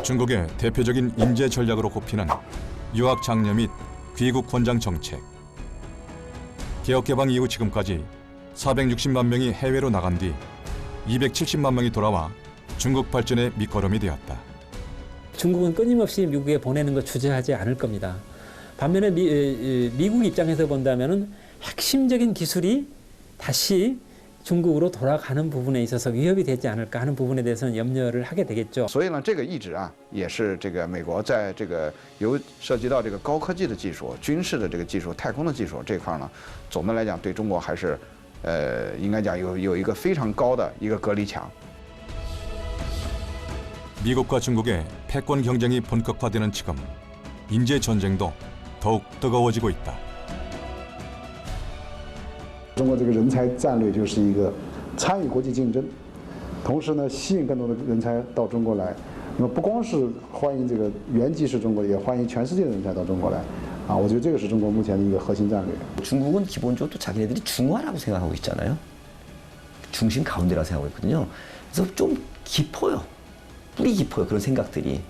중국의 대표적인 인재 전략으로 꼽히는 유학 장려 및 귀국 권장 정책. 개혁 개방 이후 지금까지 460만 명이 해외로 나간 뒤 270만 명이 돌아와 중국 발전의 밑거름이 되었다. 중국은 끊임없이 미국에 보내는 거 주저하지 않을 겁니다. 반면에 미국 입장에서 본다면은 핵심적인 기술이 다시 중국으로 돌아가는 부분에 있어서 위협이 되지 않을까 하는 부분에 대해서는 염려를 하게 되겠죠. 所以呢，这个一直也是这个美国在这个涉及到这个高科技的技术、军事的这个技术、太空的技术这块呢，总的来讲对中国还是应该讲有一个非常高的一个隔离墙。 미국과 중국의 패권 경쟁이 본격화되는 지금 인재 전쟁도 더욱 뜨거워지고 있다. 中国这个人才战略就是一个参与国际竞争，同时呢吸引更多的人才到中国来。那么不光是欢迎这个原籍是中国，也欢迎全世界的人才到中国来。我觉得这个是中国目前的一个核心战略。 중국은 기본적으로 또 자기네들이 중화라고 생각하고 있잖아요. 중심 가운데라고 생각하고 있거든요. 그래서 좀 깊어요. 뿌리 깊어요. 그런 생각들이.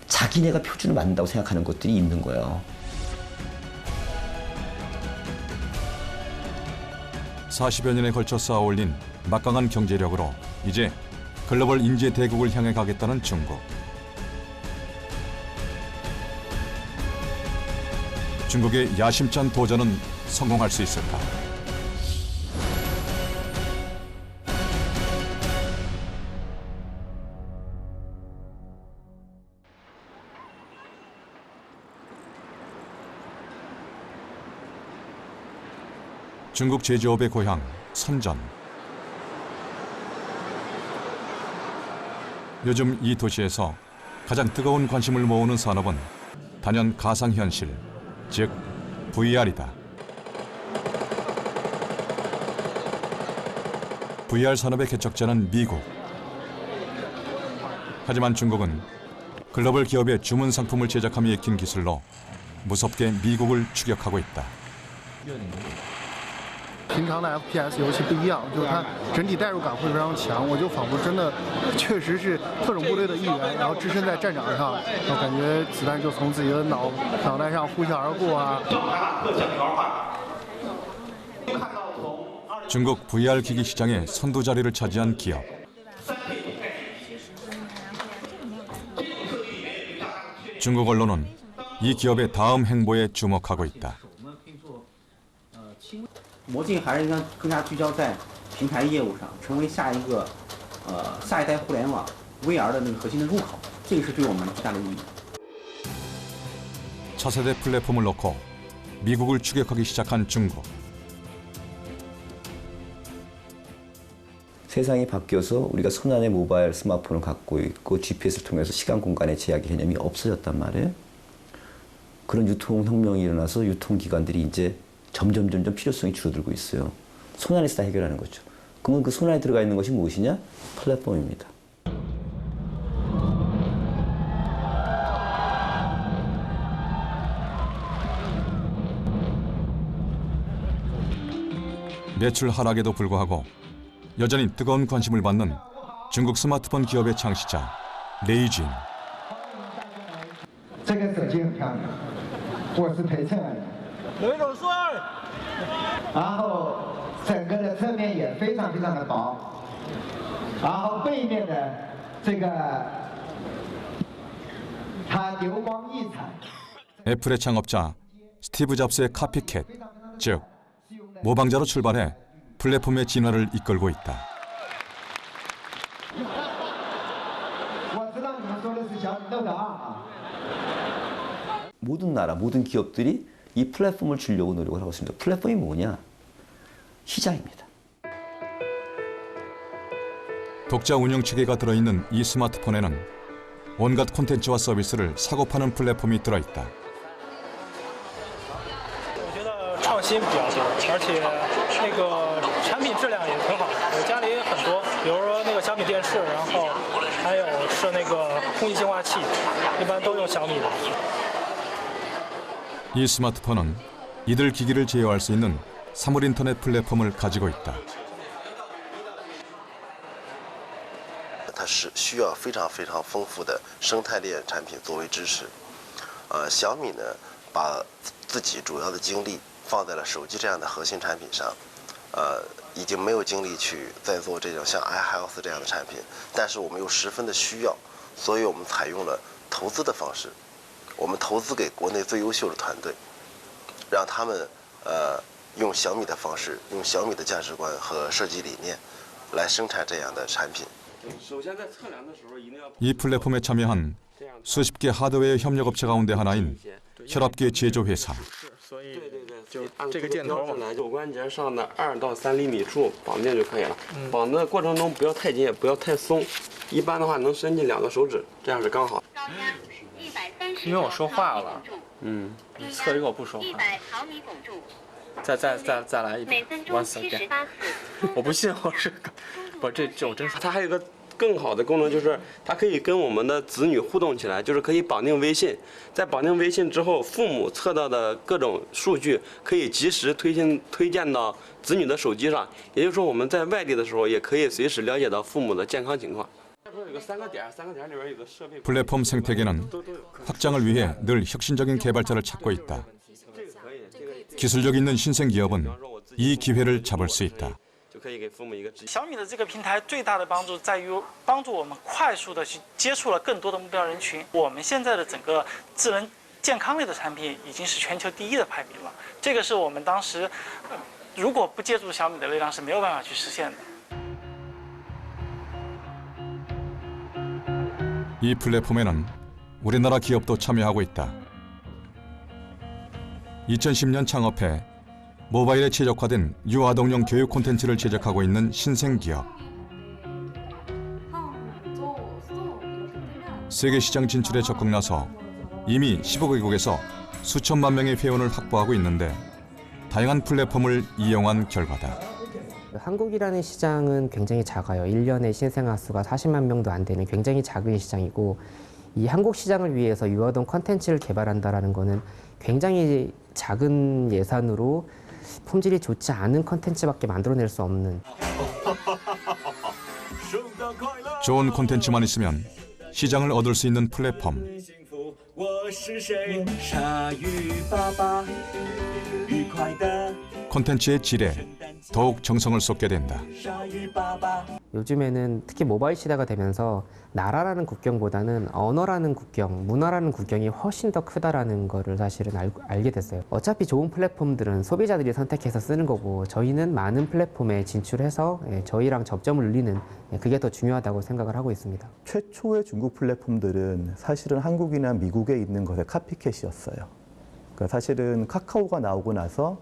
자기네가 표준을 만든다고 생각하는 것들이 있는 거예요. 40여 년에 걸쳐 쌓아올린 막강한 경제력으로 이제 글로벌 인재 대국을 향해 가겠다는 중국. 중국의 야심찬 도전은 성공할 수 있을까? 중국 제조업의 고향 선전. 요즘 이 도시에서 가장 뜨거운 관심을 모으는 산업은 단연 가상현실, 즉 VR이다. VR 산업의 개척자는 미국. 하지만 중국은 글로벌 기업의 주문 상품을 제작하며 익힌 기술로 무섭게 미국을 추격하고 있다. 平常的 FPS 游戏不一样，就是它整体代入感会非常强，我就仿佛真的确实是特种部队的一员，然后置身在战场上，然后感觉子弹就从自己的脑袋上呼啸而过啊。 중국 VR 기기 시장의 선두 자리를 차지한 기업. 중국 언론은 이 기업의 다음 행보에 주목하고 있다. 魔镜还是应该更加聚焦在平台业务上，成为下一代互联网 VR 的那个核心的入口，这个是对我们巨大的意义。 차세대 플랫폼을 놓고 미국을 추격하기 시작한 중국. 세상이 바뀌어서 우리가 손안에 모바일 스마트폰을 갖고 있고 GPS를 통해서 시간 공간의 제약의 개념이 없어졌단 말이에요. 그런 유통혁명이 일어나서 유통기관들이 이제 점점 필요성이 줄어들고 있어요. 손안에서 다 해결하는 거죠. 그러면 그 손안에 들어가 있는 것이 무엇이냐? 플랫폼입니다. 매출 하락에도 불구하고 여전히 뜨거운 관심을 받는 중국 스마트폰 기업의 창시자 레이진. 这个手机很漂亮，我是陪衬的。有一种说二。然后整个的侧面也非常的薄，然后背面的这个它流光溢彩。 애플의 창업자 스티브 잡스의 카피캣, 즉 모방자로 출발해 플랫폼의 진화를 이끌고 있다. 我知道你们说的是小米豆豆啊。 모든 나라, 모든 기업들이 이 플랫폼을 주려고 노력을 하고 있습니다. 플랫폼이 뭐냐? 시장입니다. 독자 운영 체계가 들어있는 이 스마트폰에는 온갖 콘텐츠와 서비스를 사고 파는 플랫폼이 들어있다. 我觉得创新比较多，而且那个产品质量也挺好。我家里很多，比如说那个小米电视，然后还有是那个空气净化器，一般都用小米的。 이 스마트폰은 이들 기기를 제어할 수 있는 사물 인터넷 플랫폼을 가지고 있다. 是需要非常非常丰富的生态链产品作为支持。小米呢，把自己主要的精力放在了手机这样的核心产品上，已经没有精力去再做这种像 iHealth 这样的产品，但是我们又十分的需要，所以我们采用了投资的方式，我们投资给国内最优秀的团队，让他们用小米的方式，用小米的价值观和设计理念来生产这样的产品。 이 플랫폼에 참여한 수십 개 하드웨어 협력 업체 가운데 하나인 혈압계 제조 회사. 所以就这个箭头嘛，肘关节上的2到3厘米处绑定就可以了。绑的过程中不要太紧，也不要太松，一般的话能伸进2个手指，这样是刚好。因为我说话了，你测一个我不说话。再来一遍，once again。我不信我是个，不这我真是。它还有一个更好的功能，就是它可以跟我们的子女互动起来，就是可以绑定微信。在绑定微信之后，父母测到的各种数据可以及时推荐到子女的手机上。也就是说，我们在外地的时候，也可以随时了解到父母的健康情况。有个3个点里边有个设备。 플랫폼 생태계는 확장을 위해 늘 혁신적인 개발자를 찾고 있다. 기술력 있는 신생 기업은 이 기회를 잡을 수 있다. 小米的这个平台最大的帮助在于帮助我们快速的去接触了更多的目标人群。我们现在的整个智能健康类的产品已经是全球第1的排名了，这个是我们当时如果不借助小米的力量是没有办法去实现的。 이 플랫폼에는 우리나라 기업도 참여하고 있다. 2010년 창업해 모바일에 최적화된 유아동용 교육 콘텐츠를 제작하고 있는 신생 기업. 세계 시장 진출에 적극 나서 이미 15개국에서 수천만 명의 회원을 확보하고 있는데 다양한 플랫폼을 이용한 결과다. 한국이라는 시장은 굉장히 작아요. 1년에 신생아 수가 40만 명도 안 되는 굉장히 작은 시장이고, 이 한국 시장을 위해서 유아동 콘텐츠를 개발한다는 거는 굉장히 작은 예산으로 품질이 좋지 않은 콘텐츠밖에 만들어낼 수 없는. 좋은 콘텐츠만 있으면 시장을 얻을 수 있는 플랫폼. 콘텐츠의 질에 더욱 정성을 쏟게 된다. 요즘에는 특히 모바일 시대가 되면서 나라라는 국경보다는 언어라는 국경, 문화라는 국경이 훨씬 더 크다라는 거를 사실은 알게 됐어요. 어차피 좋은 플랫폼들은 소비자들이 선택해서 쓰는 거고, 저희는 많은 플랫폼에 진출해서 저희랑 접점을 늘리는, 그게 더 중요하다고 생각을 하고 있습니다. 최초의 중국 플랫폼들은 사실은 한국이나 미국에 있는 것의 카피캣이었어요. 그러니까 사실은 카카오가 나오고 나서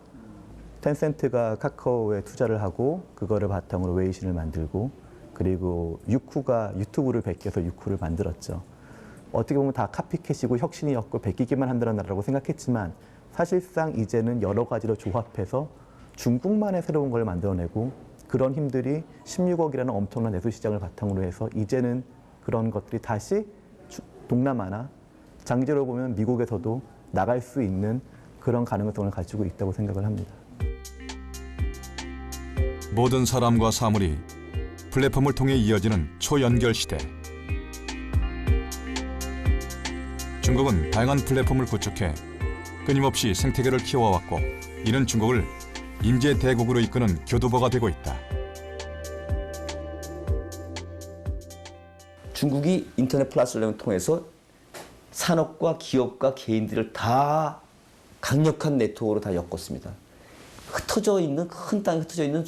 텐센트가 카카오에 투자를 하고 그거를 바탕으로 웨이신을 만들고, 그리고 유쿠가 유튜브를 베껴서 유쿠를 만들었죠. 어떻게 보면 다 카피캣이고 혁신이었고 베끼기만 한다는 나라라고 생각했지만, 사실상 이제는 여러 가지로 조합해서 중국만의 새로운 걸 만들어내고, 그런 힘들이 16억이라는 엄청난 내수 시장을 바탕으로 해서 이제는 그런 것들이 다시 동남아나 장기적으로 보면 미국에서도 나갈 수 있는 그런 가능성을 가지고 있다고 생각을 합니다. 모든 사람과 사물이 플랫폼을 통해 이어지는 초연결 시대. 중국은 다양한 플랫폼을 구축해 끊임없이 생태계를 키워왔고, 이는 중국을 인재 대국으로 이끄는 교두보가 되고 있다. 중국이 인터넷 플랫폼을 통해서 산업과 기업과 개인들을 다 강력한 네트워크로 다 엮었습니다. 흩어져 있는, 큰 땅에 흩어져 있는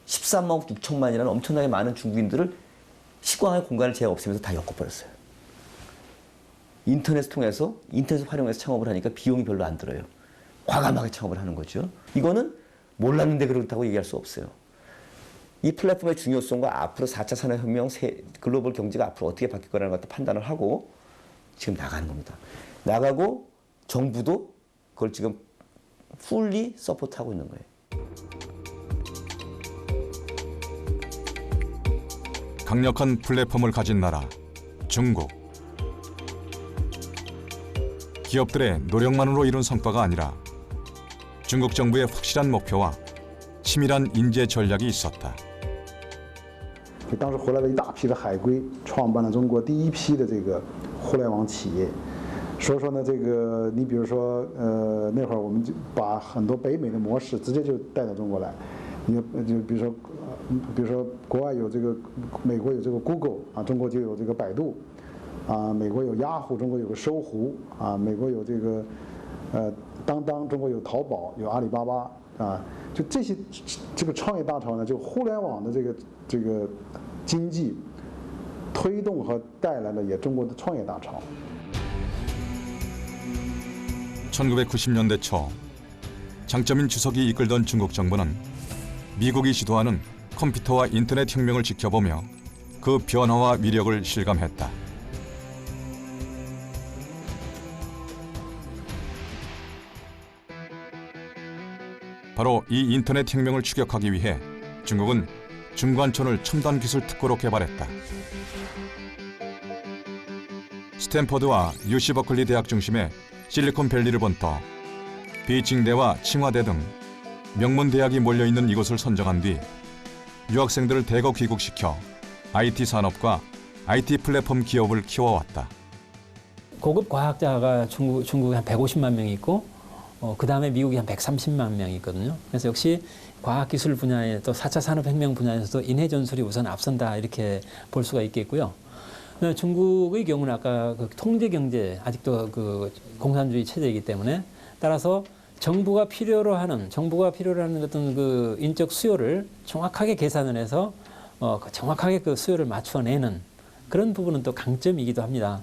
13만 6천만이라는 엄청나게 많은 중국인들을 시광의 공간을 제약 없애면서 다 엮어버렸어요. 인터넷을 통해서, 인터넷을 활용해서 창업을 하니까 비용이 별로 안 들어요. 과감하게 창업을 하는 거죠. 이거는 몰랐는데 그렇다고 얘기할 수 없어요. 이 플랫폼의 중요성과 앞으로 4차 산업혁명, 글로벌 경제가 앞으로 어떻게 바뀔 거라는 것도 판단을 하고 지금 나가는 겁니다. 나가고 정부도 그걸 지금 풀리 서포트하고 있는 거예요. 강력한 플랫폼을 가진 나라, 중국. 기업들의 노력만으로 이룬 성과가 아니라 중국 정부의 확실한 목표와 치밀한 인재 전략이 있었다. 当时回来了一大批的海归，创办了中国第一批的这个互联网企业。所以说呢，这个你比如说，那会儿我们就把很多北美的模式直接就带到中国来。你就比如说国外有这个，美国有这个 Google 啊，中国就有这个百度，啊，美国有雅虎，中国有个搜狐啊，美国有这个当当，中国有淘宝，有阿里巴巴啊，就这些这个创业大潮呢，就互联网的这个经济推动和带来了也中国的创业大潮。1990년대 초 장점인 주석이 이끌던 중국 정부는 미국이 시도하는 컴퓨터와 인터넷 혁명을 지켜보며 그 변화와 위력을 실감했다. 바로 이 인터넷 혁명을 추격하기 위해 중국은 중관촌을 첨단 기술 특구로 개발했다. 스탠퍼드와 UC 버클리 대학 중심의 실리콘밸리를 번떠 베이징대와 칭화대 등 명문 대학이 몰려있는 이곳을 선정한 뒤 유학생들을 대거 귀국시켜 IT 산업과 IT 플랫폼 기업을 키워왔다. 고급 과학자가 중국에 한 150만 명이 있고 그 다음에 미국이 한 130만 명이 있거든요. 그래서 역시 과학기술 분야에 또 4차 산업혁명 분야에서도 인해 전술이 우선 앞선다 이렇게 볼 수가 있겠고요. 중국의 경우는 아까 그 통제 경제 아직도 그 공산주의 체제이기 때문에 따라서 정부가 필요로 하는 어떤 그 인적 수요를 정확하게 계산을 해서 정확하게 그 수요를 맞춰내는 그런 부분은 또 강점이기도 합니다.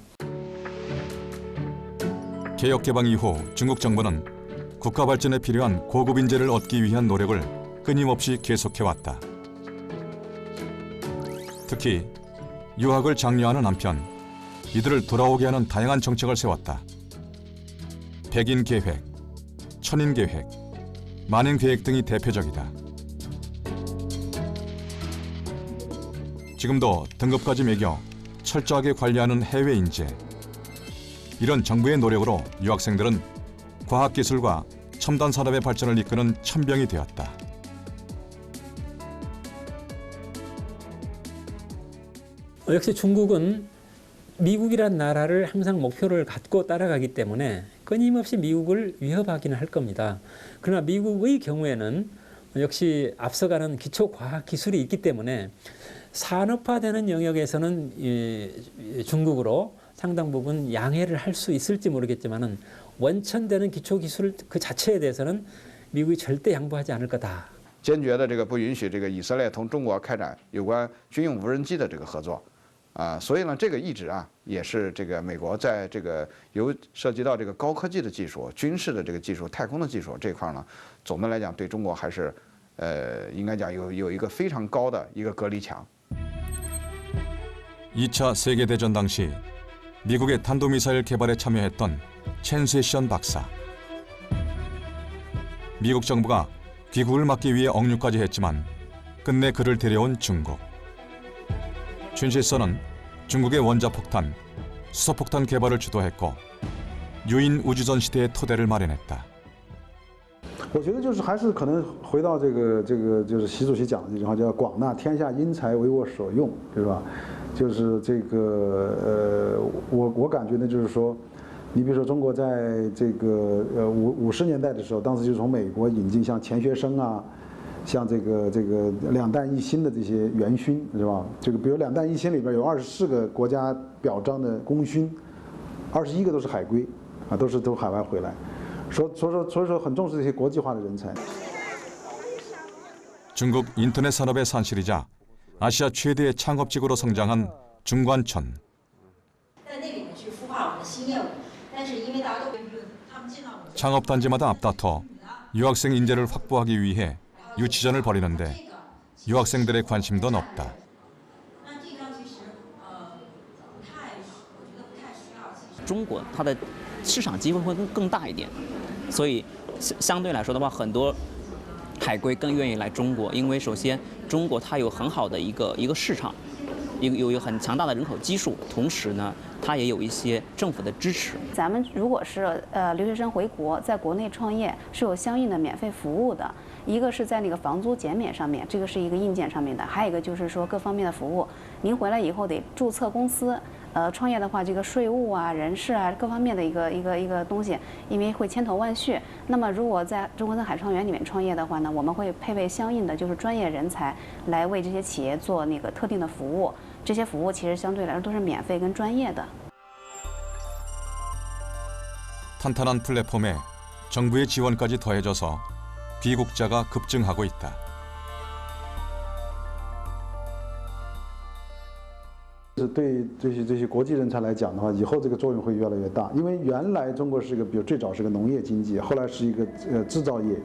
개혁 개방 이후 중국 정부는 국가 발전에 필요한 고급 인재를 얻기 위한 노력을 끊임없이 계속해왔다. 특히 유학을 장려하는 한편 이들을 돌아오게 하는 다양한 정책을 세웠다. 백인 계획, 천인 계획, 만인 계획 등이 대표적이다. 지금도 등급까지 매겨 철저하게 관리하는 해외 인재. 이런 정부의 노력으로 유학생들은 과학기술과 첨단 산업의 발전을 이끄는 천병이 되었다. 역시 중국은 미국이란 나라를 항상 목표를 갖고 따라가기 때문에 끊임없이 미국을 위협하기는 할 겁니다. 그러나 미국의 경우에는 역시 앞서가는 기초과학기술이 있기 때문에 산업화되는 영역에서는 중국으로 상당 부분 양해를 할 수 있을지 모르겠지만은 원천되는 기초기술 그 자체에 대해서는 미국이 절대 양보하지 않을 거다. 坚决的这个不允许这个以色列同中国开展有关军用无人机的这个合作。所以呢，这个一直也是这个美国在这个涉及到这个高科技的技术、军事的这个技术、太空的技术这块呢，总的来讲对中国还是应该讲有一个非常高的一个隔离墙。 2차 세계대전 당시 미국의 탄도미사일 개발에 참여했던 첸 쇠션 박사. 미국 정부가 귀국을 막기 위해 억류까지 했지만 끝내 그를 데려온 중국. 춘 쇠션은 중국의 원자폭탄, 수소폭탄 개발을 주도했고 유인 우주선 시대의 토대를 마련했다. 我觉得就是还是可能回到这个就是习主席讲的这句话，叫广纳天下英才为我所用，对吧？就是这个我感觉呢，就是说，你比如说中国在这个50年代的时候，当时就从美国引进像钱学森啊，像这个两弹一星的这些元勋，是吧？这个比如两弹一星里边有24个国家表彰的功勋，21个都是海归，啊，都海外回来。 所以说很重视这些国际化的人才。 중국 인터넷 산업의 산실이자 아시아 최대의 창업지구로 성장한 중관촌. 창업단지마다 앞다퉈 유학생 인재를 확보하기 위해 유치전을 벌이는데 유학생들의 관심도 높다. 中国它的市场机会会更大一点，所以相对来说的话，很多海归更愿意来中国，因为首先中国它有很好的一个市场，有很强大的人口基数，同时呢，它也有一些政府的支持。咱们如果是留学生回国，在国内创业是有相应的免费服务的。一个是在那个房租减免上面，这个是一个硬件上面的；还有一个就是说各方面的服务。您回来以后得注册公司，创业的话，这个税务啊、人事啊各方面的一个东西，因为会千头万绪。那么如果在中国森海创园里面创业的话呢，我们会配备相应的就是专业人才来为这些企业做那个特定的服务。这些服务其实相对来说都是免费跟专业的。 탄탄한 플랫폼에 정부의 지원까지 더해져서 귀국자가 급증하고 있다. 对这些国际人才来讲的话，以后这个作用会越来越大。因为原来中国是一个，比如最早是个农业经济，后来是一个制造业，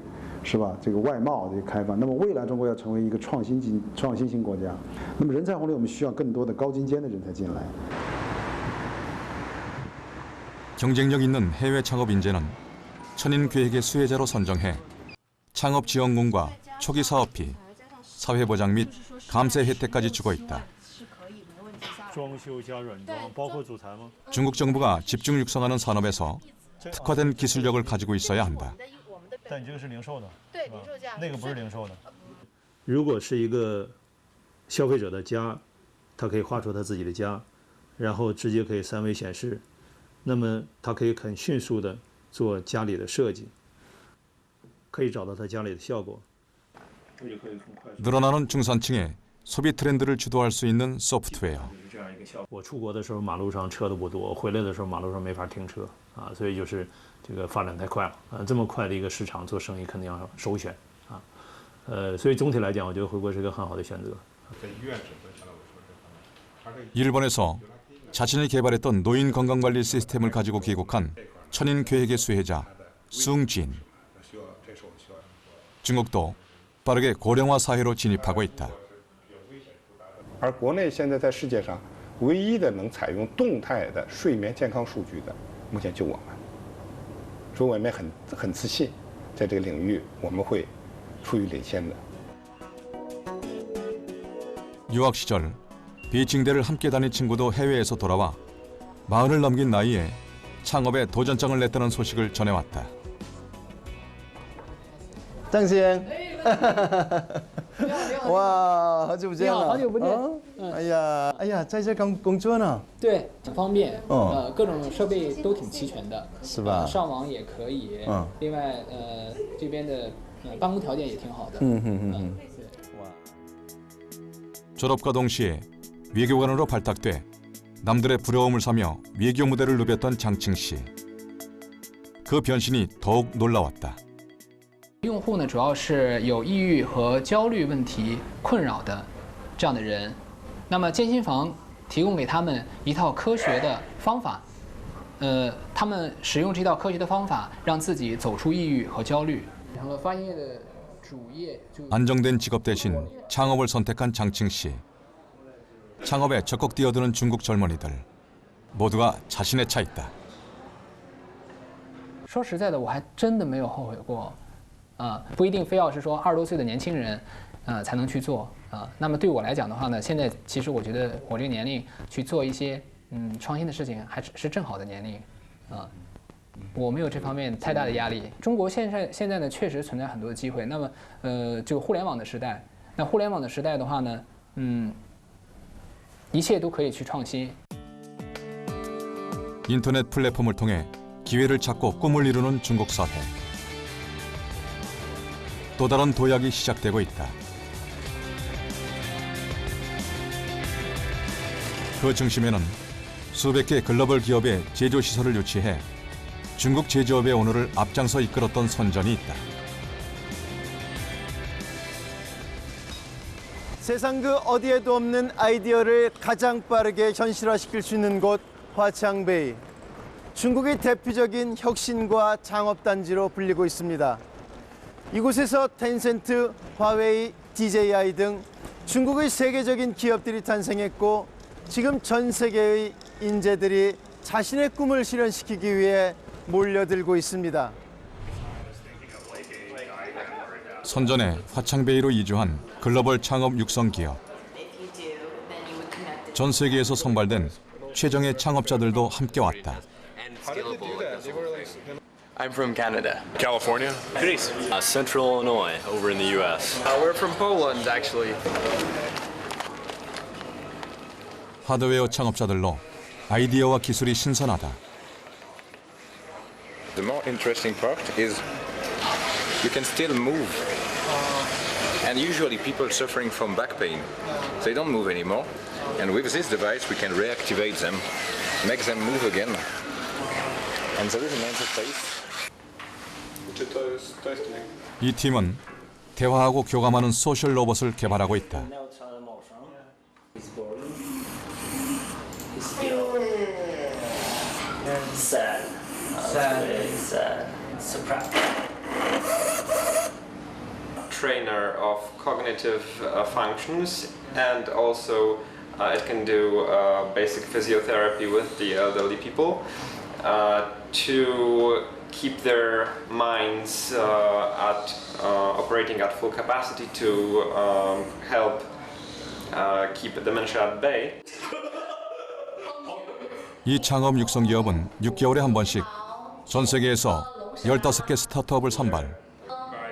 是吧？这个外贸的开放。那么未来中国要成为一个创新型国家，那么人才红利我们需要更多的高精尖的人才进来。 경쟁력 있는 해외 창업 인재는 천인 계획의 수혜자로 선정해 창업 지원금과 초기 사업비, 사회보장 및 감세 혜택까지 주고 있다. 중국 정부가 집중 육성하는 산업에서 특화된 기술력을 가지고 있어야 한다. 但你这个是零售的，对，零售价，那个不是零售的。如果是一个消费者的家，他可以画出他自己的家，然后直接可以3维显示。 那么他可以很迅速的做家里的设计，可以找到他家里的效果。 늘어나는 중산층의 소비 트렌드를 주도할 수 있는 소프트웨어. 我出国的时候马路上车都不多，回来的时候马路上没法停车啊，所以就是这个发展太快了啊，这么快的一个市场做生意肯定要首选啊，所以总体来讲，我觉得回国是一个很好的选择。 일본에서 자신이 개발했던 노인 건강관리 시스템을 가지고 귀국한 천인 계획의 수혜자 숭진. 중국도 빠르게 고령화 사회로 진입하고 있다. 而国内现在在世界上唯一的能采用动态的睡眠健康数据的，目前就我们。所以我们很自信，在这个领域我们会处于领先的。 유학 시절 비칭대를 함께 다닌 친구도 해외에서 돌아와 40을 넘긴 나이에 창업에 도전장을 냈다는 소식을 전해왔다. 郑先，哇，好久不见了！好久不见。哎呀，在这工作呢？对，挺方便。各种设备都挺齐全的。是吧？上网也可以。另外，这边的办公条件也挺好的。졸업과 동시에 외교관으로 발탁돼 남들의 부러움을 사며 외교 무대를 누볐던 장칭 씨. 그 변신이 더욱 놀라웠다. 用户呢，主要是有抑郁和焦虑问题困扰的这样的人，那么健心房提供给他们一套科学的方法，他们使用这套科学的方法，让自己走出抑郁和焦虑。然后发业的主业就 안정된 직업 대신 창업을 선택한 장칭 씨. 창업에 적극 뛰어드는 중국 젊은이들 모두가 자신에 차 있다. 说实在的，我还真的没有后悔过。不一定非要是说20多岁的年轻人，才能去做那么对我来讲的话呢，现在其实我觉得我这个年龄去做一些创新的事情，还是正好的年龄我没有这方面太大的压力。中国现在呢，确实存在很多的机会。那么这个互联网的时代，那互联网的时代的话呢，一切都可以去创新。 인터넷 플랫폼을 통해 기회를 찾고 꿈을 이루는 중국 사회. 또 다른 도약이 시작되고 있다. 그 중심에는 수백 개 글로벌 기업의 제조 시설을 유치해 중국 제조업의 오늘을 앞장서 이끌었던 선전이 있다. 세상 그 어디에도 없는 아이디어를 가장 빠르게 현실화시킬 수 있는 곳 화창베이. 중국의 대표적인 혁신과 창업단지로 불리고 있습니다. 이곳에서 텐센트, 화웨이, DJI 등 중국의 세계적인 기업들이 탄생했고 지금 전 세계의 인재들이 자신의 꿈을 실현시키기 위해 몰려들고 있습니다. 선전에 화창베이로 이주한 글로벌 창업 육성 기업. 전 세계에서 선발된 최정예 창업자들도 함께 왔다. I'm from Canada. California? Greece. Central Illinois, over in the U.S. We're from Poland, actually. 하드웨어 창업자들로 아이디어와 기술이 신선하다. The more interesting part is you can still move. And usually people suffering from back pain, they don't move anymore. And with this device we can reactivate them, make them move again. And there is an interface. 이 팀은 대화하고 교감하는 소셜 로봇을 개발하고 있다. Trainer of cognitive functions, and also it can do basic physiotherapy with the elderly people to keep their minds operating at full capacity to help keep dementia at bay. 이 창업 육성 기업은 6개월에 한 번씩 전 세계에서 15개 스타트업을 선발,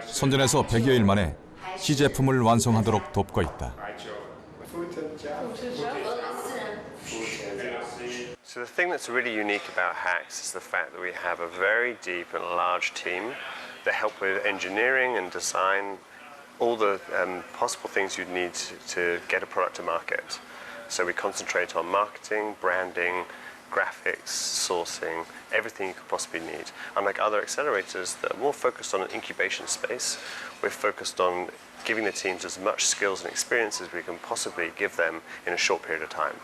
선전해서 100여일 만에 시제품을 완성하도록 돕고 있다. So the thing that's really unique about HAX is the fact that we have a very deep and large team that help with engineering and design, all the possible things you'd need to get a product to market. So we concentrate on marketing, branding, graphics, sourcing, everything you could possibly need. Unlike other accelerators that are more focused on an incubation space, we're focused on giving the teams as much skills and experience as we can possibly give them in a short period of time.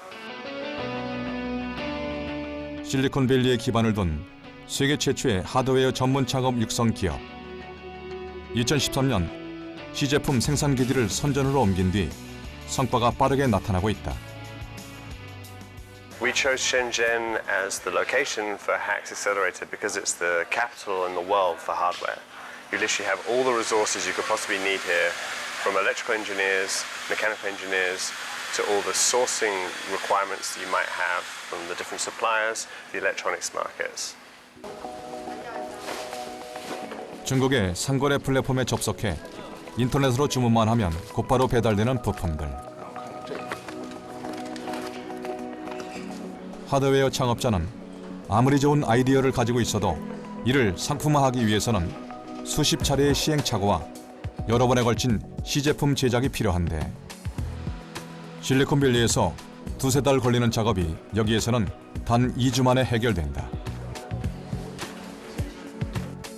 실리콘밸리에 기반을 둔 세계 최초의 하드웨어 전문 창업 육성 기업. 2013년 시제품 생산 기지를 선전으로 옮긴 뒤 성과가 빠르게 나타나고 있다. We chose Shenzhen as the location for HAX Accelerator because it's the capital in the world for hardware. You literally have all the resources you could possibly need here, from electrical engineers, mechanical engineers, to all the sourcing requirements that you might have from the different suppliers, the electronics markets. 중국의 상거래 플랫폼에 접속해 인터넷으로 주문만 하면 곧바로 배달되는 부품들. 하드웨어 창업자는 아무리 좋은 아이디어를 가지고 있어도 이를 상품화하기 위해서는 수십 차례의 시행착오와 여러 번에 걸친 시제품 제작이 필요한데 실리콘밸리에서 두세 달 걸리는 작업이 여기에서는 단 2주 만에 해결된다.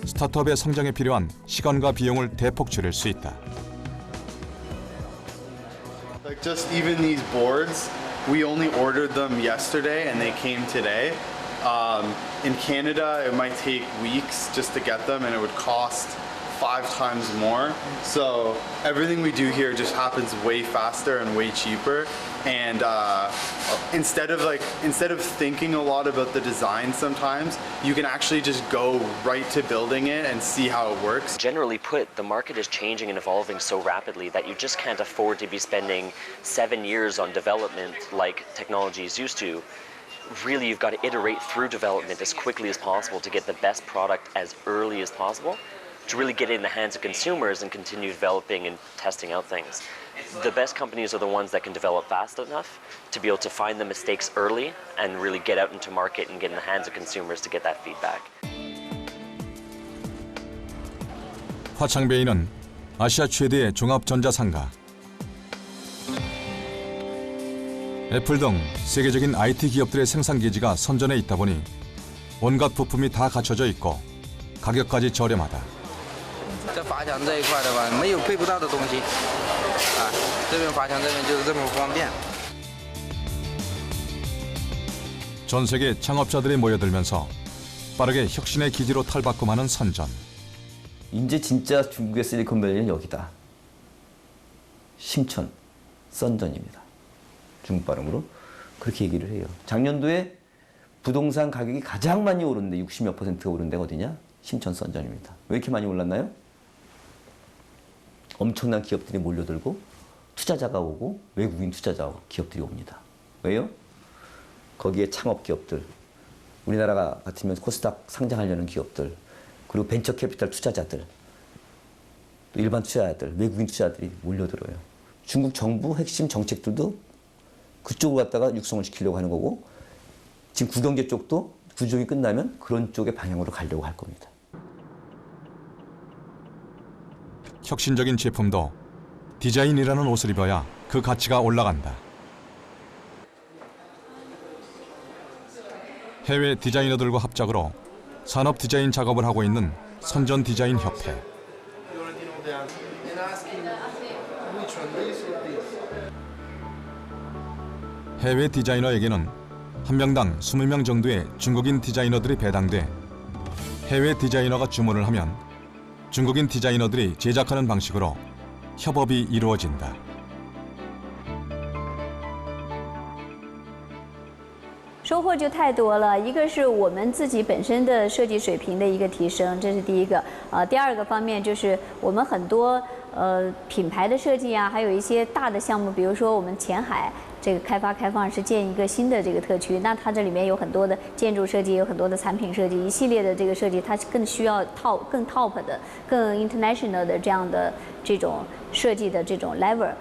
스타트업의 성장에 필요한 시간과 비용을 대폭 줄일 수 있다. Like just even these boards, we only ordered them yesterday and they came today. In Canada, it might take weeks just to get them and it would cost 5 times more. So everything we do here just happens way faster and way cheaper. And instead of thinking a lot about the design sometimes, you can actually just go right to building it and see how it works. Generally put, the market is changing and evolving so rapidly that you just can't afford to be spending 7 years on development like technologies used to. Really, you've got to iterate through development as quickly as possible to get the best product as early as possible, to really get it in the hands of consumers and continue developing and testing out things. The best companies are the ones that can develop fast enough to be able to find the mistakes early and really get out into market and get in the hands of consumers to get that feedback. 화창베이는 아시아 최대의 종합 전자상가. 애플 등 세계적인 IT 기업들의 생산 기지가 선전에 있다 보니 온갖 부품이 다 갖춰져 있고 가격까지 저렴하다. 在发墙这一块的吧，没有配不到的东西，这边发墙这边就是这么方便。 전 세계 창업자들이 모여들면서 빠르게 혁신의 기지로 탈바꿈하는 선전. 이제 진짜 중국의 실리콘밸리는 여기다. 심천, 선전입니다. 중국 발음으로 그렇게 얘기를 해요. 작년도에 부동산 가격이 가장 많이 오른데 60몇 %가 오른 데가 어디냐? 심천 선전입니다. 왜 이렇게 많이 올랐나요? 엄청난 기업들이 몰려들고 투자자가 오고 외국인 투자자 기업들이 옵니다. 왜요? 거기에 창업 기업들, 우리나라가 같으면 코스닥 상장하려는 기업들, 그리고 벤처 캐피탈 투자자들, 또 일반 투자자들, 외국인 투자자들이 몰려들어요. 중국 정부 핵심 정책들도 그쪽으로 갖다가 육성을 시키려고 하는 거고, 지금 구경제 쪽도 구조이 끝나면 그런 쪽의 방향으로 가려고 할 겁니다. 혁신적인 제품도 디자인이라는 옷을 입어야 그 가치가 올라간다. 해외 디자이너들과 합작으로 산업 디자인 작업을 하고 있는 선전 디자인 협회. 해외 디자이너에게는 한 명당 20명 정도의 중국인 디자이너들이 배당돼 해외 디자이너가 주문을 하면 중국인 디자이너들이 제작하는 방식으로 협업이 이루어진다. 收获就太多了，一个是我们自己本身的设计水平的一个提升，这是第一个。第二个方面就是我们很多品牌的设计啊，还有一些大的项目，比如说我们前海这个开放是建一个新的这个特区，那它这里面有很多的建筑设计，有很多的产品设计，一系列的这个设计，它更需要更 top 的、更 international 的这样的这种设计的这种 level。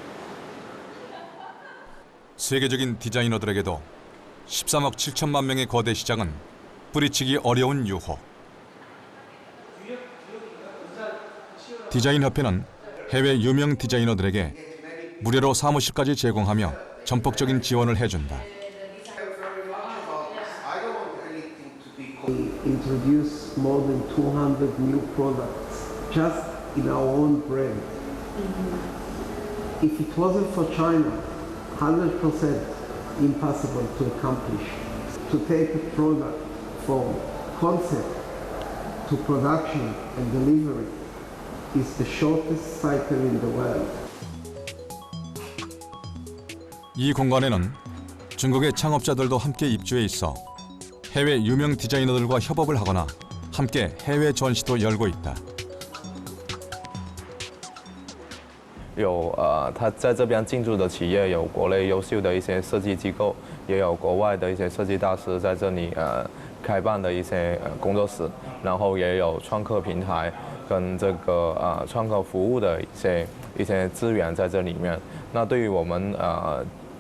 세계적인 디자이너들에게도 13억 7천만 명의 거대 시장은 뿌리치기 어려운 유혹. 디자인협회는 해외 유명 디자이너들에게 무료로 사무실까지 제공하며 전폭적인 지원을 해준다. We introduced more than 200 new products just in our own brand. If it wasn't for China, 100% impossible to accomplish. To take a product from concept to production and delivery is the shortest cycle in the world. 이 공간에는 중국의 창업자들도 함께 입주해 있어 해외 유명 디자이너들과 협업을 하거나 함께 해외 전시도 열고 있다. 有他在这边进驻的企业，有国内优秀的一些设计机构，也有国外的一些设计大师在这里开办的一些工作室，然后也有创客平台跟这个创客服务的一些资源在这里面。那对于我们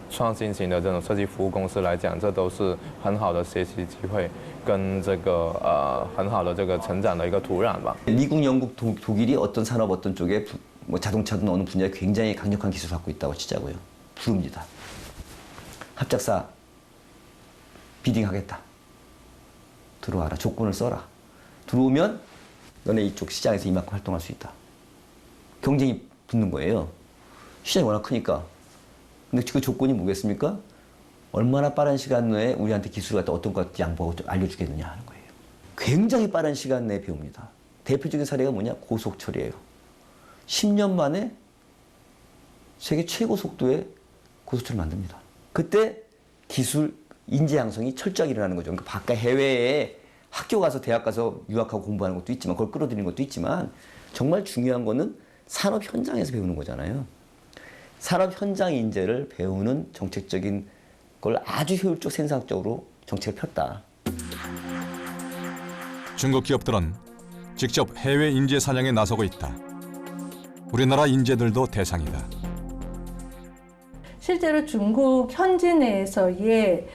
创新型的这种设计服务公司来讲，这都是很好的学习机会，跟这个很好的这个成长的一个土壤吧。 미국, 영국, 독일이 어떤 산업 어떤 쪽에 뭐 자동차든 어느 분야에 굉장히 강력한 기술을 갖고 있다고 치자고요. 부릅니다. 합작사 비딩하겠다. 들어와라. 조건을 써라. 들어오면 너네 이쪽 시장에서 이만큼 활동할 수 있다. 경쟁이 붙는 거예요. 시장이 워낙 크니까. 근데 그 조건이 뭐겠습니까? 얼마나 빠른 시간 내에 우리한테 기술을 갖다 어떤 것 양보하고 알려주겠느냐 하는 거예요. 굉장히 빠른 시간 내에 배웁니다. 대표적인 사례가 뭐냐? 고속철이에요. 10년 만에 세계 최고 속도의 고속철을 만듭니다. 그때 기술 인재 양성이 철저하게 일어나는 거죠. 그러니까 바깥 해외에 학교 가서 대학 가서 유학하고 공부하는 것도 있지만 그걸 끌어들이는 것도 있지만 정말 중요한 거는 산업 현장에서 배우는 거잖아요. 산업 현장 인재를 배우는 정책적인 걸 아주 효율적 생산적으로 정책을 폈다. 중국 기업들은 직접 해외 인재 사냥에 나서고 있다. 우리나라 인재들도 대상이다. 실제로 중국 현지 내에서의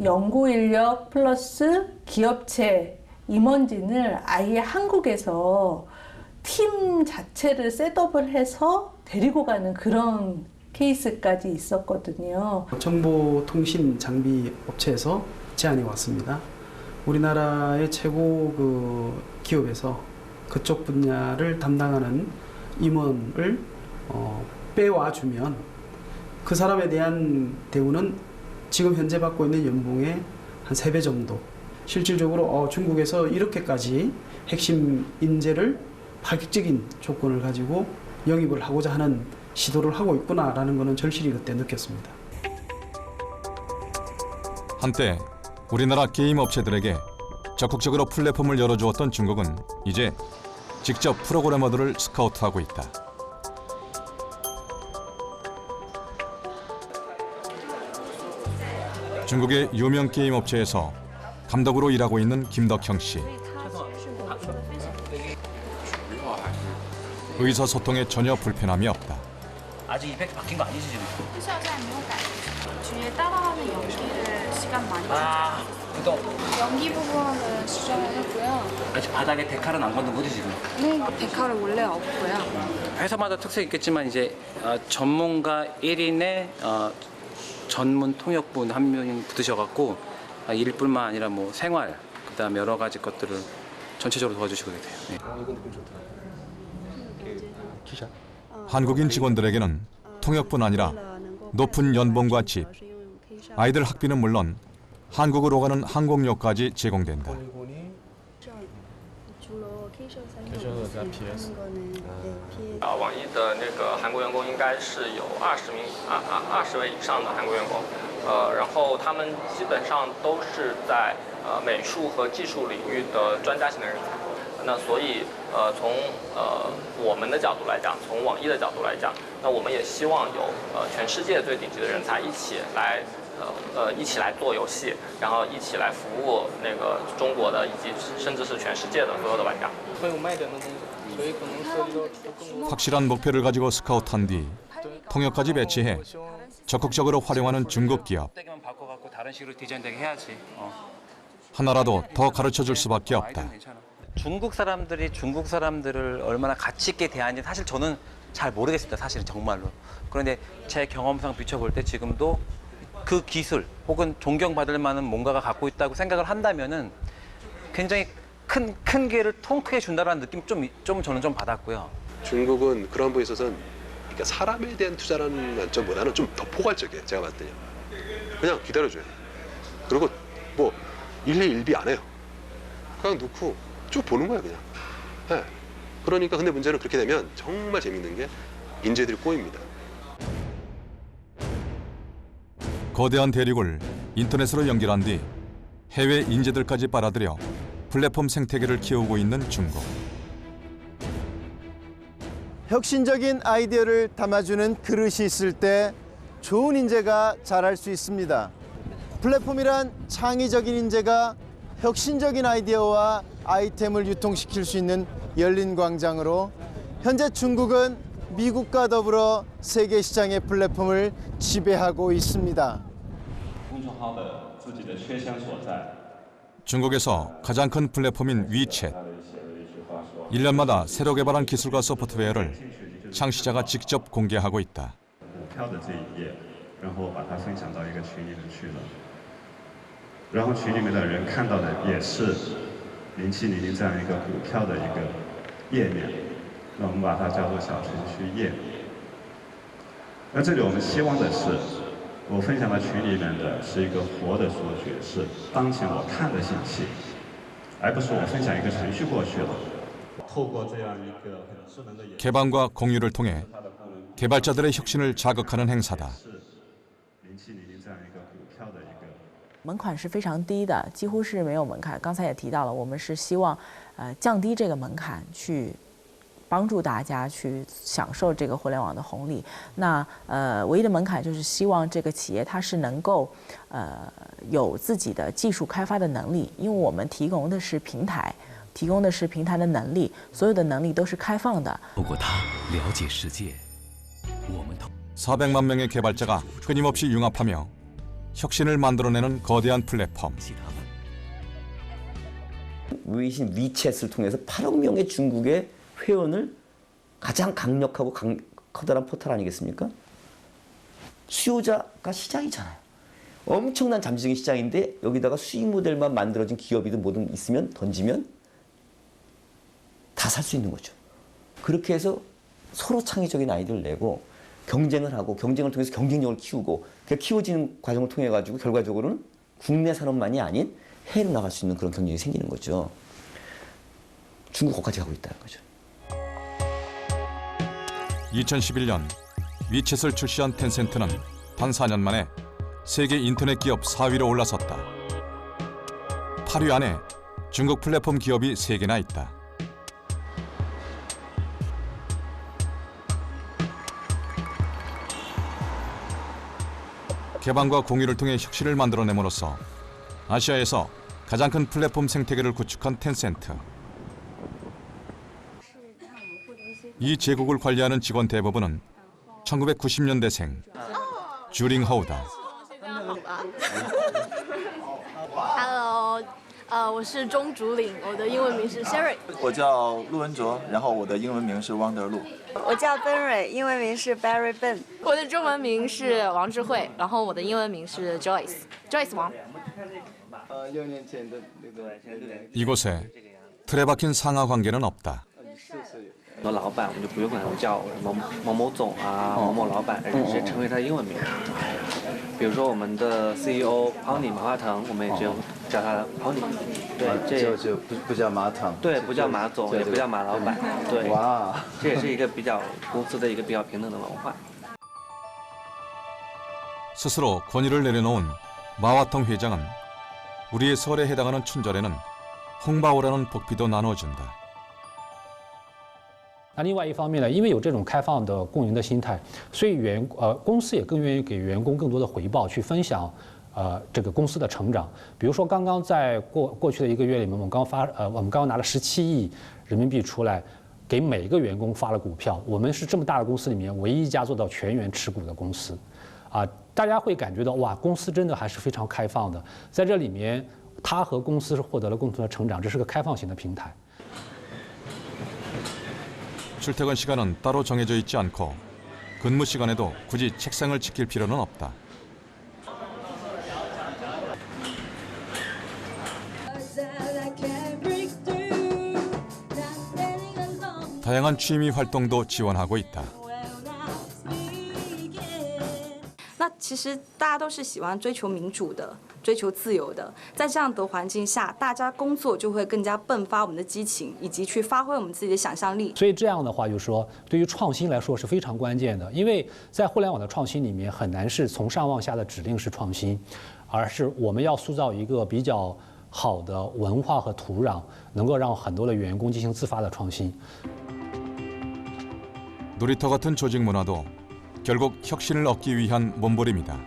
연구 인력 플러스 기업체 임원진을 아예 한국에서 팀 자체를 셋업을 해서 데리고 가는 그런 케이스까지 있었거든요. 정보통신 장비 업체에서 제안이 왔습니다. 우리나라의 최고 기업에서 그쪽 분야를 담당하는 임원을 빼와주면 그 사람에 대한 대우는 지금 현재 받고 있는 연봉의 한 3배 정도. 실질적으로 중국에서 이렇게까지 핵심 인재를 파격적인 조건을 가지고 영입을 하고자 하는 시도를 하고 있구나라는 것은 절실히 그때 느꼈습니다. 한때 우리나라 게임 업체들에게 적극적으로 플랫폼을 열어주었던 중국은 이제 직접 프로그래머들을 스카우트하고 있다. 중국의 유명 게임 업체에서 감독으로 일하고 있는 김덕형 씨. 의사소통에 전혀 불편함이 없다. 아직 이펙트 바뀐 거 아니지 지금? 现在没有改变，只是따라하는 연기를 시간 많이 그동 연기 부분은 수정해놨고요. 아직 바닥에 데칼은 안 건든 거지 지금? 네, 데칼은 원래 없고요. 회사마다 특색이 있겠지만 이제 전문가 1인의 전문 통역분 한 명이 붙으셔갖고 일뿐만 아니라 뭐 생활 그다음 여러 가지 것들을 전체적으로 도와주시게 돼요. 네. 이건 느낌 좋다. 기자. 한국인 직원들에게는 통역뿐 아니라 높은 연봉과 집, 아이들 학비는 물론 한국으로 가는 항공료까지 제공된다. 网易的那个韩国员工应该是有20位以上的韩国员工，然后他们基本上都是在美术和技术领域的专家型的人才。那所以从我们的角度来讲，从网易的角度来讲，那我们也希望有全世界最顶级的人才一起来做游戏，然后一起来服务那个中国的以及甚至是全世界的所有的玩家。很有卖点的东西。 확실한 목표를 가지고 스카우트한 뒤 통역까지 배치해 적극적으로 활용하는 중국 기업. 하나라도 더 가르쳐줄 수밖에 없다. 중국 사람들이 중국 사람들을 얼마나 가치 있게 대하는지 사실 저는 잘 모르겠습니다. 사실은 정말로. 그런데 제 경험상 비춰볼 때 지금도 그 기술 혹은 존경받을 만한 뭔가가 갖고 있다고 생각을 한다면은 굉장히 큰 기회를 통크해 준다라는 느낌 좀 저는 좀 받았고요. 중국은 그런 부분에 있어서는 그러니까 사람에 대한 투자라는 관점보다는 좀 더 포괄적이에요. 제가 봤더니 그냥 기다려줘요. 그리고 뭐 일례 일비 안 해요. 그냥 놓고 쭉 보는 거예요, 그냥. 네. 그러니까 근데 문제는 그렇게 되면 정말 재밌는 게 인재들이 꼬입니다. 거대한 대륙을 인터넷으로 연결한 뒤 해외 인재들까지 빨아들여 플랫폼 생태계를 키우고 있는 중국. 혁신적인 아이디어를 담아주는 그릇이 있을 때 좋은 인재가 자랄 수 있습니다. 플랫폼이란 창의적인 인재가 혁신적인 아이디어와 아이템을 유통시킬 수 있는 열린 광장으로 현재 중국은 미국과 더불어 세계 시장의 플랫폼을 지배하고 있습니다. 중국에서 가장 큰 플랫폼인 위챗. 1년마다 새로 개발한 기술과 소프트웨어를 창시자가 직접 공개하고 있다. 然后群里面的人看到的也是0700这样一个股票的一个页面，那我们把它叫做小程序页。那这里我们希望的是，我分享到群里面的是一个活的数据，是当前我看的信息，而不是我分享一个程序过去了。透过这样一个很智能的 개방과 공유를 통해 개발자들의 혁신을 자극하는 행사다. 0700这样一个股票的一个。 门槛是非常低的，几乎是没有门槛。刚才也提到了，我们是希望降低这个门槛，去帮助大家去享受这个互联网的红利。那唯一的门槛就是希望这个企业它是能够有自己的技术开发的能力，因为我们提供的是平台，提供的是平台的能力，所有的能力都是开放的。透过它了解世界，我们 400만 명의 개발자가 끊임없이 융합하며 혁신을 만들어내는 거대한 플랫폼.微信위챗을 통해서 8억 명의 중국의 회원을 가장 강력하고 커다란 포털 아니겠습니까? 수요자가 시장이잖아요. 엄청난 잠재적인 시장인데 여기다가 수익 모델만 만들어진 기업이든 뭐든 있으면 던지면 다 살 수 있는 거죠. 그렇게 해서 서로 창의적인 아이디어를 내고 경쟁을 하고 경쟁을 통해서 경쟁력을 키우고 그 키워지는 과정을 통해 가지고 결과적으로는 국내 산업만이 아닌 해외로 나갈 수 있는 그런 경쟁이 생기는 거죠. 중국 거기까지 가고 있다는 거죠. 2011년 위챗을 출시한 텐센트는 단 4년 만에 세계 인터넷 기업 4위로 올라섰다. 8위 안에 중국 플랫폼 기업이 3개나 있다. 개방과 공유를 통해 혁신을 만들어냄으로써 아시아에서 가장 큰 플랫폼 생태계를 구축한 텐센트. 이 제국을 관리하는 직원 대부분은 1990년대생 주링하우다. Hello，我是钟竹岭，我的英文名是 Sherry。我叫陆文卓，然后我的英文名是汪德禄。我叫Ben蕊，英文名是 Barry Ben。我的中文名是王智慧，然后我的英文名是 Joyce王。6年前的那个 이곳에 틀에 박힌 상하 관계는 없다. 很多老板我们就不用管他们叫某某总啊、某某老板，而是称为他的英文名。比如说我们的 CEO Pony 马化腾，我们也只用叫他 Pony。对，就不叫马腾。对，不叫马总，也不叫马老板。对，哇，这也是一个比较公司的一个比较平等的文化。 스스로 권위를 내려놓은 마화통 회장은 우리의 설에 해당하는 춘절에는 홍바오라는 복비도 나눠준다. 那另外一方面呢，因为有这种开放的共赢的心态，所以公司也更愿意给员工更多的回报，去分享这个公司的成长。比如说，刚刚在过去的1个月里面，我们刚刚拿了17亿人民币出来，给每个员工发了股票。我们是这么大的公司里面唯一一家做到全员持股的公司，大家会感觉到哇，公司真的还是非常开放的。在这里面，他和公司是获得了共同的成长，这是个开放型的平台。 출퇴근 시간은 따로 정해져 있지 않고 근무 시간에도 굳이 책상을 지킬 필요는 없다. 다양한 취미 활동도 지원하고 있다. 那其实大家都是喜欢追求民主的、追求自由的，在这样的环境下，大家工作就会更加迸发我们的激情，以及去发挥我们自己的想象力。所以这样的话，就是说，对于创新来说是非常关键的，因为在互联网的创新里面，很难是从上往下的指令式创新，而是我们要塑造一个比较好的文化和土壤，能够让很多的员工进行自发的创新。 놀이터 같은 조직 문화도 결국 혁신을 얻기 위한 몸부림이다.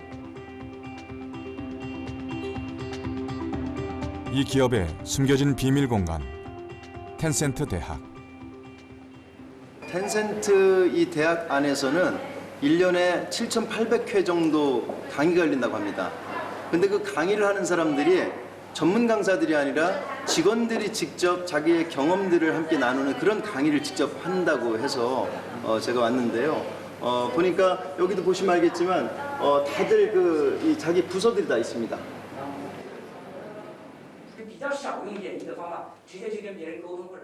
이 기업의 숨겨진 비밀 공간, 텐센트 대학. 텐센트 이 대학 안에서는 1년에 7,800회 정도 강의가 열린다고 합니다. 근데 그 강의를 하는 사람들이 전문 강사들이 아니라 직원들이 직접 자기의 경험들을 함께 나누는 그런 강의를 직접 한다고 해서 제가 왔는데요. 보니까 여기도 보시면 알겠지만 다들 이 자기 부서들이 다 있습니다.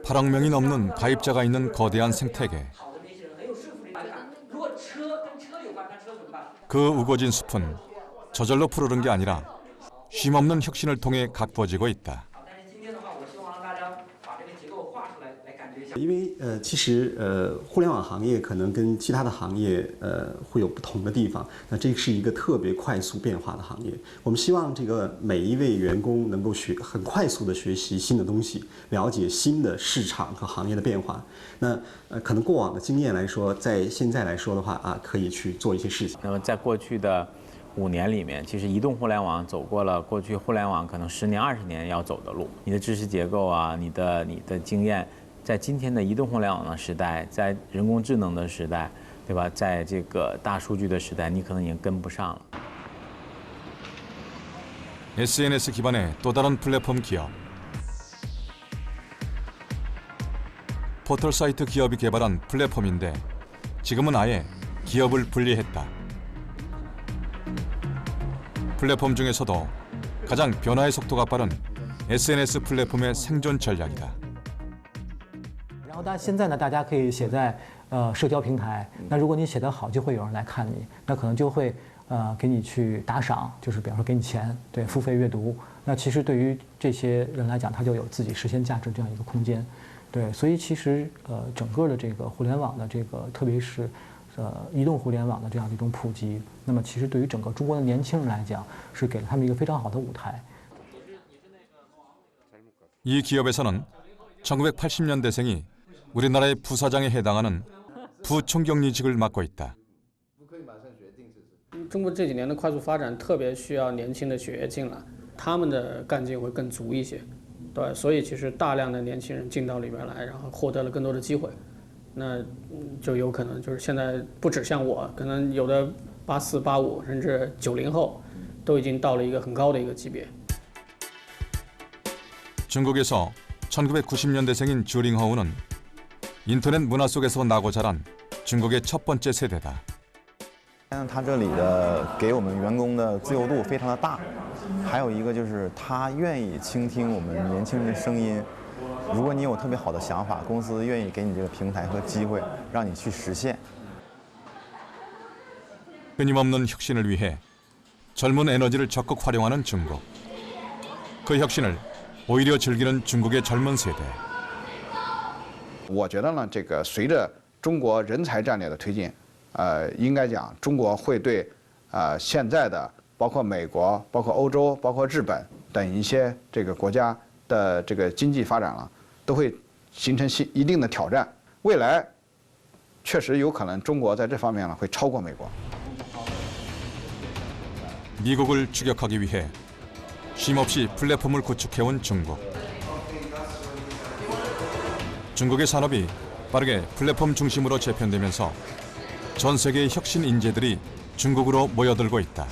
(8억 명이) 넘는 가입자가 있는 거대한 생태계. 그 우거진 숲은 저절로 푸르른 게 아니라 쉼없는 혁신을 통해 각버지고 있다. 因为其实互联网行业可能跟其他的行业会有不同的地方，那这是一个特别快速变化的行业。我们希望这个每一位员工能够很快速的学习新的东西，了解新的市场和行业的变化。那可能过往的经验来说，在现在来说的话可以去做一些事情。那么在过去的5年里面，其实移动互联网走过了过去互联网可能10年、20年要走的路。你的知识结构啊，你的经验。 在今天的移动互联网的时代，在人工智能的时代，对吧？在这个大数据的时代，你可能已经跟不上了。 SNS 기반의 또 다른 플랫폼 기업. 포털 사이트 기업이 개발한 플랫폼인데 지금은 아예 기업을 분리했다. 플랫폼 중에서도 가장 변화의 속도가 빠른 SNS 플랫폼의 생존 전략이다. 然后现在呢，大家可以写在社交平台。那如果你写得好，就会有人来看你，那可能就会给你去打赏，就是比方说给你钱，对，付费阅读。那其实对于这些人来讲，他就有自己实现价值这样一个空间。对，所以其实整个的这个互联网的这个，特别是移动互联网的这样的一种普及，那么其实对于整个中国的年轻人来讲，是给了他们一个非常好的舞台。 이 기업에서는 1980년대생이 우리나라의 부사장에 해당하는 부총경리직을 맡고 있다. 中国这几年的快速发展特别需要年轻的血液进来，他们的干劲会更足一些，对，所以其实大量的年轻人进到里边来，然后获得了更多的机会，那就有可能就是现在不只像我，可能有的84、85甚至90后都已经到了一个很高的一个级别。 중국에서 1990년대생인 주링허우는 인터넷 문화 속에서 나고 자란 중국의 첫 번째 세대다. 他这里的给我们员工的自由度非常的大，还有一个就是他愿意倾听我们年轻人的声音。如果你有特别好的想法，公司愿意给你这个平台和机会，让你去实现。 끊임없는 혁신을 위해 젊은 에너지를 적극 활용하는 중국. 그 혁신을 오히려 즐기는 중국의 젊은 세대. 我觉得呢，这个随着中国人才战略的推进，应该讲中国会对现在的包括美国、包括欧洲、包括日本等一些这个国家的这个经济发展了，都会形成一定的挑战。未来确实有可能中国在这方面呢会超过美国。 미국을 추격하기 위해 쉼없이 플랫폼을 구축해온 중국. 중국의 산업이 빠르게 플랫폼 중심으로 재편되면서 전 세계의 혁신 인재들이 중국으로 모여들고 있다.